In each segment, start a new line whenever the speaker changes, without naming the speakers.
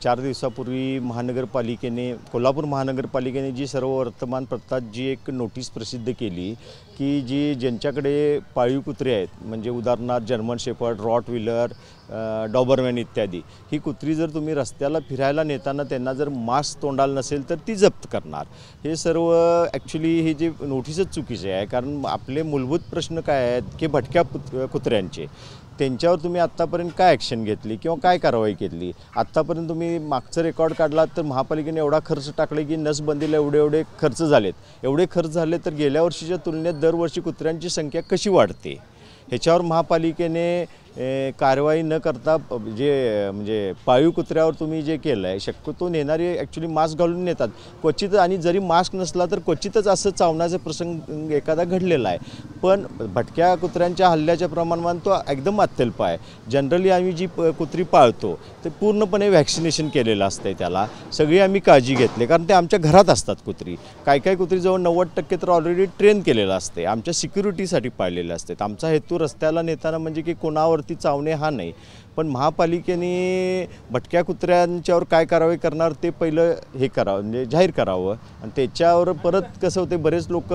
4 दिवसापूर्वी कोल्हापूर महानगरपालिकेने जी सर्व वर्तमानपत्रात जी एक नोटीस प्रसिद्ध केली की ज्यांच्याकडे पाळीव कुत्रे आहेत, म्हणजे उदाहरणार्थ जर्मन शेपर्ड, रॉटव्हिलर, डॉबरमॅन इत्यादी, ही कुत्री जर तुम्ही रस्त्याला फिरायला नेताना त्यांना जर मास्क तोंडाला नसेल तर ती जप्त करणार। हे सर्व ॲक्च्युली हे जे नोटीसच चुकीचे आहे, कारण आपले मूलभूत प्रश्न काय आहेत की भटक्या कुत्र्यांचे, त्यांच्यावर तुम्ही आत्तापर्यंत काय ॲक्शन घेतली किंवा काय कारवाई केली? आत्तापर्यंत तुम्ही मागचं रेकॉर्ड काढला तर महापालिकेने एवढा खर्च टाकले की नसबंदीला एवढे खर्च झालेत, एवढे खर्च झाले तर गेल्या वर्षीच्या तुलनेत दरवर्षी कुत्र्यांची संख्या कशी वाढते? ह्याच्यावर महापालिकेने कारवाई न करता म्हणजे पाळीव कुत्र्यावर तुम्ही जे केलं आहे, शक्यतो नेणारे ॲक्च्युली मास्क घालून नेतात क्वचित, आणि जरी मास्क नसला तर क्वचितच असं चावण्याचा प्रसंग एखादा घडलेला आहे। पण भटक्या कुत्र्यांच्या हल्ल्याच्या प्रमाणात तो एकदम अत्यल्प आहे। जनरली आम्ही जी कुत्री पाळतो ते पूर्णपणे व्हॅक्सिनेशन केलेलं असतं, त्याला सगळी आम्ही काळजी घेतली, कारण ते आमच्या घरात असतात कुत्री। काही कुत्री जवळ 90% तर ऑलरेडी ट्रेन केलेलं असते, आमच्या सिक्युरिटीसाठी पाळलेले असतात। आमचा हेतू रस्त्याला नेताना म्हणजे की कोणावरती चावणे हा नाही, पण महापालिकेने भटक्या कुत्र्यांच्यावर काय कारवाई करणार ते पहिलं हे करावं, म्हणजे जाहीर करावं। आणि त्याच्यावर परत कसं होते, बरेच लोक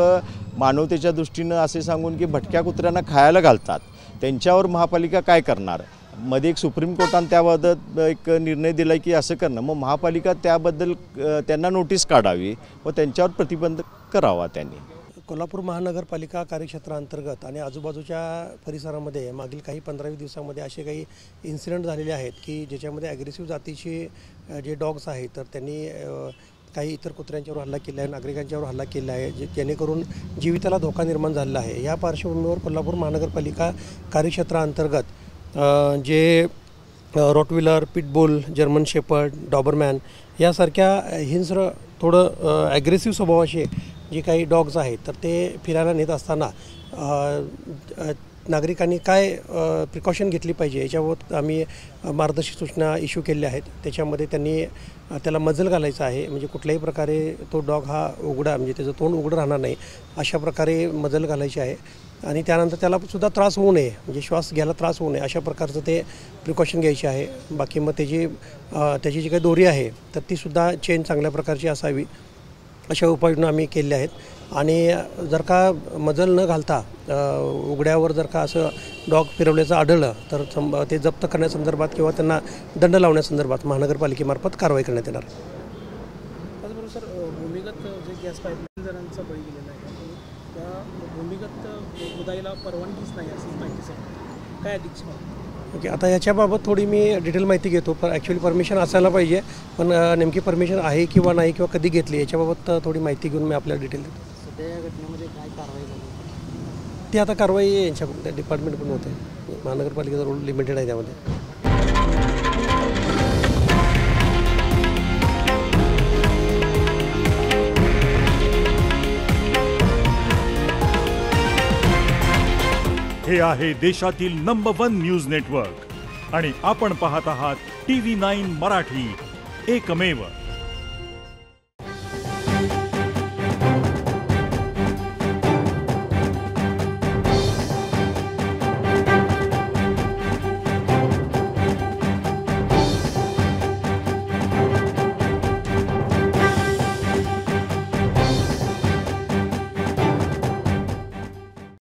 मानवतेच्या दृष्टीनं असे सांगून की भटक्या कुत्र्यांना खायला घालतात, त्यांच्यावर महापालिका काय करणार? मध्ये एक सुप्रीम कोर्टाने त्याबाबत एक निर्णय दिला की असं करणं, मग महापालिका त्याबद्दल त्यांना नोटीस काढावी व त्यांच्यावर प्रतिबंध करावा त्यांनी।
कोल्हापूर महानगरपालिका कार्यक्षेत्रांतर्गत आणि आजूबाजूच्या परिसरामध्ये मागील काही 15-20 दिवसांमध्ये असे काही इन्सिडेंट झालेले आहेत की ज्याच्यामध्ये ॲग्रेसिव्ह जातीचे जे डॉग्स आहेत तर त्यांनी काही इतर कुत्र्यांच्यावर हल्ला केला आहे, नागरिकांच्यावर हल्ला केला आहे, जेणेकरून जीविताला धोका निर्माण झालेला आहे। या पार्श्वभूमीवर कोल्हापूर महानगरपालिका कार्यक्षेत्रांतर्गत जे रॉटव्हिलर, पिटबुल, जर्मन शेपर्ड, डॉबरमॅन यासारख्या हिंस्र थोडं ॲग्रेसिव्ह स्वभावाचे जे काही डॉग्स आहेत तर ते फिरायला नेत असताना नागरिकांनी काय प्रिकॉशन घेतली पाहिजे याच्याबाबत आम्ही मार्गदर्शक सूचना इश्यू केल्या आहेत। त्याच्यामध्ये त्यांनी त्याला मजल घालायचं आहे, म्हणजे कुठल्याही प्रकारे तो डॉग हा उघडा, म्हणजे त्याचं तोंड उघडं राहणार नाही अशा प्रकारे मजल घालायची आहे। आणि त्यानंतर त्याला सुद्धा त्रास होऊ नये, म्हणजे श्वास घ्यायला त्रास होऊ नये अशा प्रकारचं ते प्रिकॉशन घ्यायचे आहे। बाकी मग त्याची जी काही दोरी आहे तर तीसुद्धा चेन चांगल्या प्रकारची असावी अशा उपाययोजना आम्ही केल्या आहेत। आणि जर का मजल न घालता उघड्यावर जर का असं डॉग फिरवल्याचं आढळलं तर ते जप्त करण्यासंदर्भात किंवा त्यांना दंड लावण्यासंदर्भात महानगरपालिकेमार्फत कारवाई करण्यात येणार।
त्याचबरोबर सर, भूमिगत जे गॅस पाईपलाईन जणांचा बळी गेलेला आहे त्या भूमिगत उदाईला परवानगीच नाही अशी माहिती सर, काय अधिक?
ओके, आता याच्याबाबत थोडी मी डिटेल माहिती घेतो, पण ॲक्च्युली परमिशन असायला पाहिजे, पण नेमकी परमिशन आहे किंवा नाही किंवा कधी घेतली याच्याबाबत थोडी माहिती घेऊन मी आपल्याला डिटेल देतो।
सध्या या घटनेमध्ये काय कारवाई झाली?
ती आता कारवाई यांच्या डिपार्टमेंटकडून होते, महानगरपालिकेचा रोल लिमिटेड आहे त्यामध्ये।
हे आहे देशातील नंबर 1 न्यूज नेटवर्क आणि आपण पाहत आहात TV9 मराठी, एकमेव।